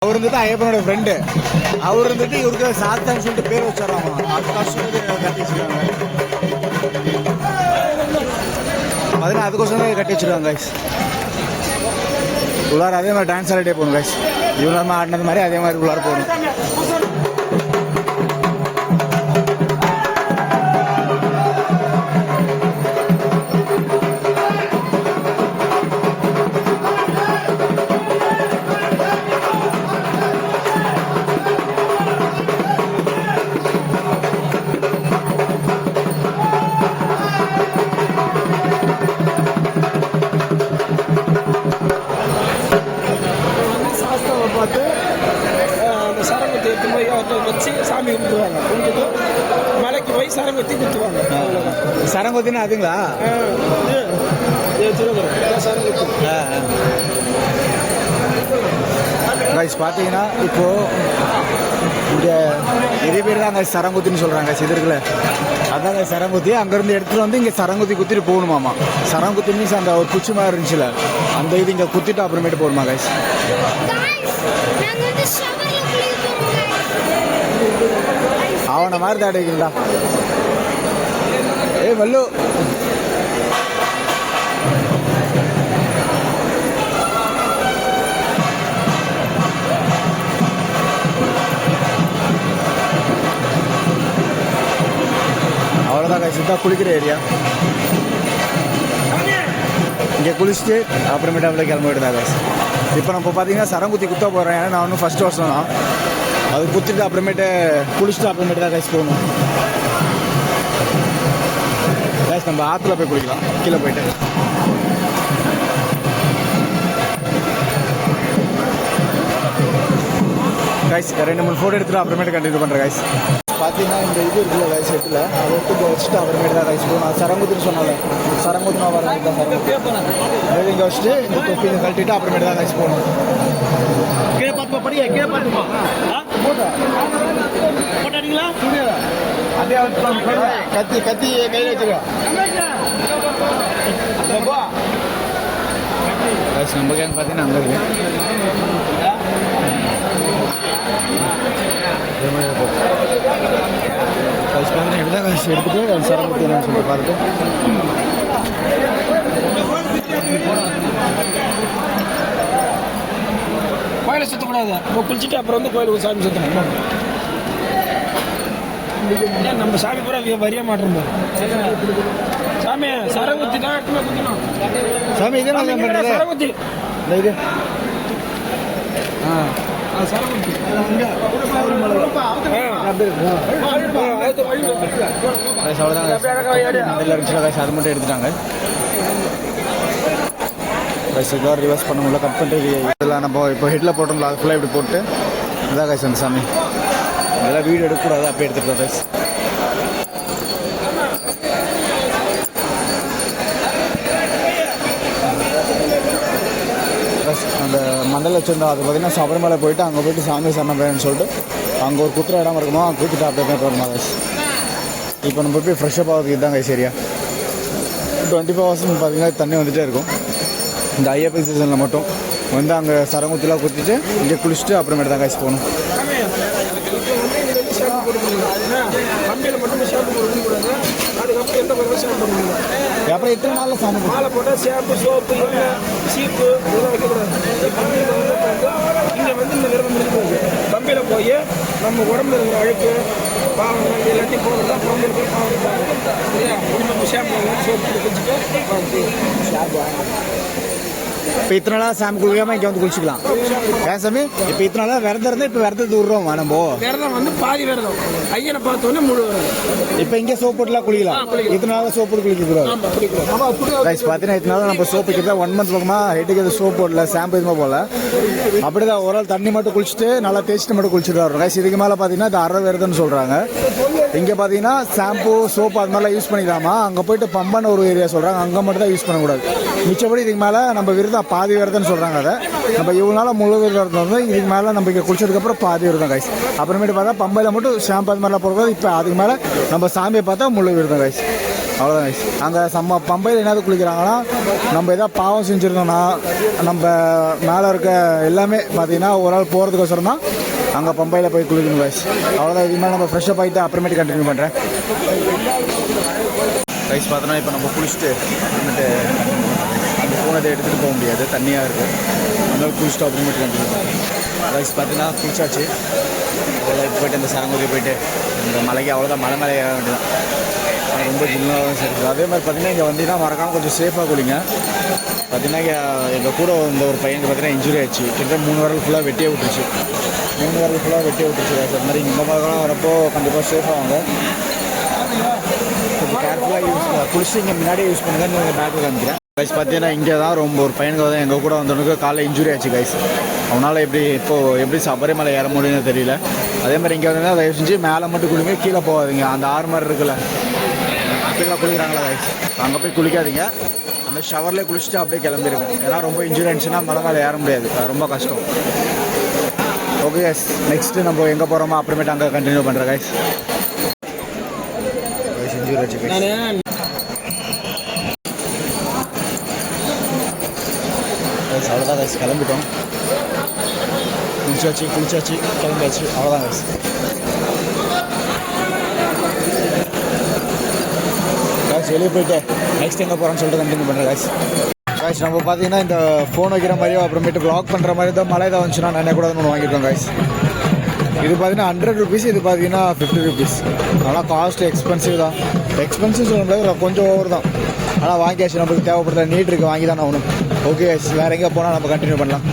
அவர் இருந்துட்டு ஐயப்பனோட ஃப்ரெண்டு. அவர் இருந்துட்டு இவருக்கு சாத்தான்னு சொல்லிட்டு பேர் வச்சிடறாங்க. அது கஷ்டம் கட்டி வச்சிருக்காங்க. அதனால அதுக்கோசம் கட்டி வச்சிருக்காங்க கைஸ். உள்ளார அதே மாதிரி டான்ஸ் ஆடிட்டே போகணும் கைஸ். இவ்வளோ ஆடினது மாதிரி அதே மாதிரி உள்ளார போகணும். பார்த்து அந்த சரங்கத்தை எடுத்து போய் வச்சு சாமி கும்பிடுவாங்க. கும்பிட்டு மலைக்கு போய் சரங்கத்தி குத்துவாங்க. சரங்கத்தின்னு அதுங்களா? பார்த்தீங்கன்னா இப்போ இங்கே நிறைய பேர் தான் அங்கே சரங்குத்தின்னு சொல்கிறாங்க. இது இருக்குல்ல, அதாங்க சரங்குத்தி. அங்கேருந்து எடுத்துகிட்டு வந்து இங்கே சரங்குத்தி குத்திட்டு போகணுமாமா. சரங்குத்தி மீன்ஸ் அந்த ஒரு குச்சி மாதிரி இருந்துச்சுல, அந்த இது இங்கே குத்திட்டு அப்புறமேட்டு போகணுமா கைஸ். அவனை மாதிரி தாடிங்களா? ஏ வல்லு அவ்வளோதான் கைஸ். தான் குளிக்கிற ஏரியா. இங்கே குளிச்சுட்டு அப்புறமேட்டு அவ்வளோ கிளம்பிட்டு தான் கைஸ். இப்போ நம்ம பார்த்தீங்கன்னா சரங்குத்தி குத்த போகிறேன். ஏன்னா நான் ஒன்றும் ஃபஸ்ட் வருஷம் தான். அது குத்திட்டு அப்புறமேட்டு குளிச்சுட்டு அப்புறமேட்டு தான் கைஸ் போகணும் கைஸ். நம்ம ஆற்றுல போய் குளிக்கலாம் கீழே போயிட்டு. கைஸ் 2-3 ஃபோட்டோ எடுத்துகிட்டு அப்புறமேட்டு கண்டினியூ பண்ணுறேன் கைஸ். பார்த்தீங்கன்னா இந்த இது இருக்குல்ல கைஸ் செட்டில், அதை எடுத்து வச்சுட்டு அப்புறமேட்டு தான் கைஸ் போகணும். சரங்குத்தின்னு சொன்னால சரங்குத்தினா வரேன் தான் சரங்குத்தி. இங்கே வச்சுட்டு இந்த தொப்பியை கழட்டிட்டு அப்புறமேட்டு தான் கைஸ் போகணும். கீழே பார்த்துப்பா, படியா கீழே பார்த்துப்பா. போட்டாடிங்களா? அதே கத்தி கத்தி கையில் வச்சுக்கோ. நம்ம கேங் பார்த்தீங்கன்னா அங்கே இருக்கு. எடுத்துதான் காசு எடுத்துட்டு சரங்குத்தி என்னன்னு சொல்லி பார்த்துட்டு கோயிலை சுற்றக்கூடாது. இப்போ குளிச்சுட்டு அப்புறம் வந்து கோயிலுக்கு சாமி சுற்றணும். ஏன் நம்ம சாமி பூரா வரிய மாட்டோம் சாமி. சரங்குத்தி தான் குத்தணும் சாமி. இதே மாதிரி சரங்குத்தி இது சரங்குத்தி அது மட்டும் எடுத்துட்டாங்க. ரிவர்ஸ் பண்ண முடியல, கட் பண்ணிட்டு இதெல்லாம் நம்ம இப்போ ஹெட்டில் போட்டோம்ல அது ஃபுல்லாக இப்படி போட்டு இதான் கைஸ் அந்த சாமி. இதெல்லாம் வீடியோ எடுக்கக்கூடாது, அப்படியே எடுத்துக்கிட்டோம் கைஸ். அந்த மண்டல வச்சுருந்தோம். அது பார்த்தீங்கன்னா சபரிமலை போயிட்டு அங்கே போயிட்டு சாமி சரணம் சொல்லிட்டு அங்கே ஒரு குத்துற இடம் இருக்குமோ அங்கே குத்துட்டு அப்படியே போகிறோம் கைஸ். இப்போ நம்ம போய் ஃப்ரெஷ்ஷப் ஆகிறதுக்கு இதுதான் கைஸ் ஏரியா. 24 hours பார்த்தீங்கன்னா தண்ணி வந்துகிட்டே இருக்கும். இந்த ஐயப்பன் சீசனில் மட்டும் வந்து அங்கே சரங்குத்திலாம் குத்திட்டு இங்கே குளிச்சுட்டு அப்புறமேட்டு தான் கைஸ் போகணும். அப்புறம் எத்தனை நாளில் சாமி மாலை போட்டால் ஷாம்பு சோப்பு எண்ணெய் சீப்பு இதெல்லாம் வைக்கக்கூடாது. இங்கே வந்து இந்த விரதம் முடிஞ்சு பம்பையில் போய் நம்ம உடம்புல இருக்கிற அழுக்கு பாவம் எல்லாத்தையும் போகிறதா பம்பையில் போய் பாவம் நம்ம ஷாம்பு சோப்பு குளிச்சுட்டு இப்போ இத்தனை நாளாக சாமி குளிக்காமல் இங்கே வந்து குளிச்சுக்கலாம். ஏன் சாமி இப்போ இத்தனை நாளாக விரதம் இருந்தால் இப்போ விரதத்தை விடுறோம் நம்ம. விரதம் வந்து பாதி விரதம், ஐயனை பார்த்தோன்னே முழு விரதம். இப்போ இங்கே சோப்பு போட்டுலாம் குளிக்கலாம். இத்தனை நாளாக சோப்பு போட்டு குளிக்கக்கூடாது கைஸ். பார்த்தீங்கன்னா இத்தனை நாளாக நம்ம சோப்பு கிட்ட 1 month பக்கமாக ஹெட்டுக்கு எதுவும் சோப்பு போடல, ஷாம்பு எதுவுமே போடல. அப்படி தான் ஒரு ஆள் தண்ணி மட்டும் குளிச்சுட்டு நல்லா தேய்ச்சிட்டு மட்டும் குளிச்சுட்டு வரோம் கைஸ். இதுக்கு மேலே பார்த்தீங்கன்னா இது அரை விரதம்னு சொல்கிறாங்க. இங்கே பார்த்தீங்கன்னா ஷாம்பு சோப்பு அது மாதிரிலாம் யூஸ் பண்ணிக்கலாமா. அங்கே போயிட்டு பம்பான ஒரு ஏரியா சொல்கிறாங்க, அங்கே மட்டும் தான் யூஸ் பண்ணக்கூடாது. மிச்சப்படி இதுக்கு மேலே நம்ம விரதம் பாதி விரதம்னு சொல்கிறாங்க. அதை நம்ம இவ்வளோ நாள் முழு விரதம் வந்து இதுக்கு மேலே நம்ம இங்கே குளிச்சதுக்கப்புறம் பாதி விரதம் கைஸ். அப்புறமேட்டு பார்த்தா பம்பையில் மட்டும் ஷாம்பு அது மாதிரிலாம் போடுறது. இப்போ அதுக்கு மேலே நம்ம சாமியை பார்த்தா முழு விரதம் கைஸ். அவ்வளோதான் கைஸ். அங்கே பம்பையில் என்னது குளிக்கிறாங்கன்னா நம்ம எதாவது பாவம் செஞ்சுருந்தோம்னா நம்ம மேலே இருக்க எல்லாமே பார்த்தீங்கன்னா ஒரு ஆள் போகிறதுக்கோசரம் தான் அங்கே பம்பையில் போய் குளிக்கணும் கைஸ். அவ்வளோதான். இதுக்கு மேலே நம்ம ஃப்ரெஷ்ஷப் ஆகிட்டு அப்புறமேட்டு கண்டினியூ பண்ணுறேன் கைஸ். பார்த்தோன்னா இப்போ நம்ம குளிச்சுட்டு அப்புறமேட்டு அந்த பூனத்தை எடுத்துகிட்டு போக முடியாது, தண்ணியாக இருக்குது, அதனால குளிச்சுட்டு அப்புறமேட்டு கண்டினியூ பண்ணுறேன் கைஸ். பார்த்தீங்கன்னா குளிச்சாச்சு. அவ்வளோ போய்ட்டு அந்த சரங்குதி போயிட்டு இந்த மலைக்கு அவ்வளோதான், மலை மேலே ஏற வேண்டியதான். ரொம்ப ஜில்லாக தான் சரி. அதே மாதிரி பார்த்தீங்கன்னா இங்கே வந்தீங்கன்னா மறக்காமல் கொஞ்சம் சேஃபாக குளிங்க. பார்த்தீங்கன்னா எங்கள் கூட இந்த ஒரு பையனுக்கு பார்த்தீங்கன்னா இன்ஜுரி ஆச்சு. கிட்டத்தட்ட 3 விரல் ஃபுல்லாக வெட்டியே விட்டுருச்சு. 3 விரல் ஃபுல்லாக வெட்டியே விட்டுருச்சு. அது மாதிரி இந்த மாதிரிலாம் வரப்போ கண்டிப்பாக சேஃபாக வாங்க. கொஞ்சம் கேர்ஃபுல்லாக குளிச்சு இங்கே முன்னாடியே யூஸ் பண்ணுங்கன்னு நீங்கள் பேக்கில் காமிக்கிறேன் கைஸ். பார்த்தீங்கன்னா இங்கே தான் ரொம்ப ஒரு பையனுக்கு வந்து எங்கள் கூட வந்தவனுக்கு காலைல இன்ஜுரி ஆச்சு கைஸ். அவனால் எப்படி சபரிமலை ஏற முடியும்னு தெரியல. அதே மாதிரி இங்கே வந்து தயவு செஞ்சு மேலே மட்டும் குளிங்க, கீழே போகாதீங்க. அந்த 6 மாதிரி இருக்குல்ல, கீழே குளிக்கிறாங்களா கைஸ், அங்கே போய் குளிக்காதீங்க. அந்த ஷவர்லேயே குளிச்சுட்டு அப்படியே கிளம்பிடுங்க. ஏன்னா ரொம்ப இன்ஜுரி ஆச்சுன்னா மலை மேலே ஏற முடியாது, ரொம்ப கஷ்டம். ஓகே கைஸ், நெக்ஸ்ட்டு நம்ம எங்கே போகிறோமோ அப்புறமேட்டு அங்கே கண்டினியூ பண்ணுறேன் கைஸ். இன்ஜுரி ஆச்சு கைஸ். அவ்வளோதான் கைஸ், கிளம்பிட்டோம். குளிச்சாச்சு கிளம்பியாச்சு. அவ்வளோதான் கைஸ். வெளியே போயிட்டு நெக்ஸ்ட் எங்கே போகிறோன்னு சொல்லிட்டு கண்டினியூ பண்ணுறேன் கைஸ். கைஸ் நம்ம பார்த்தீங்கன்னா இந்த ஃபோன் வைக்கிற மாதிரியோ அப்புறமேட்டு ப்ளாக் பண்ணுற மாதிரி தான் மழை தான் வந்துச்சுன்னா நான் கூட ஒன்று வாங்கியிருக்கோம் கைஸ். இது பார்த்தீங்கன்னா 100 ருபீஸ், இது பார்த்தீங்கன்னா 50 ருபீஸ். ஆனால் காஸ்ட் எக்ஸ்பென்சிவ் தான். எக்ஸ்பென்சிவ் சொல்ல முடியாது, கொஞ்சம் ஓவர் தான். ஆனால் வாங்கியாச்சு, நம்மளுக்கு தேவைப்படுற நீட் இருக்குது, வாங்கி தானே ஆகணும். ஓகே கைஸ், வேறு எங்கே போனால் நம்ம கண்டினியூ பண்ணலாம்.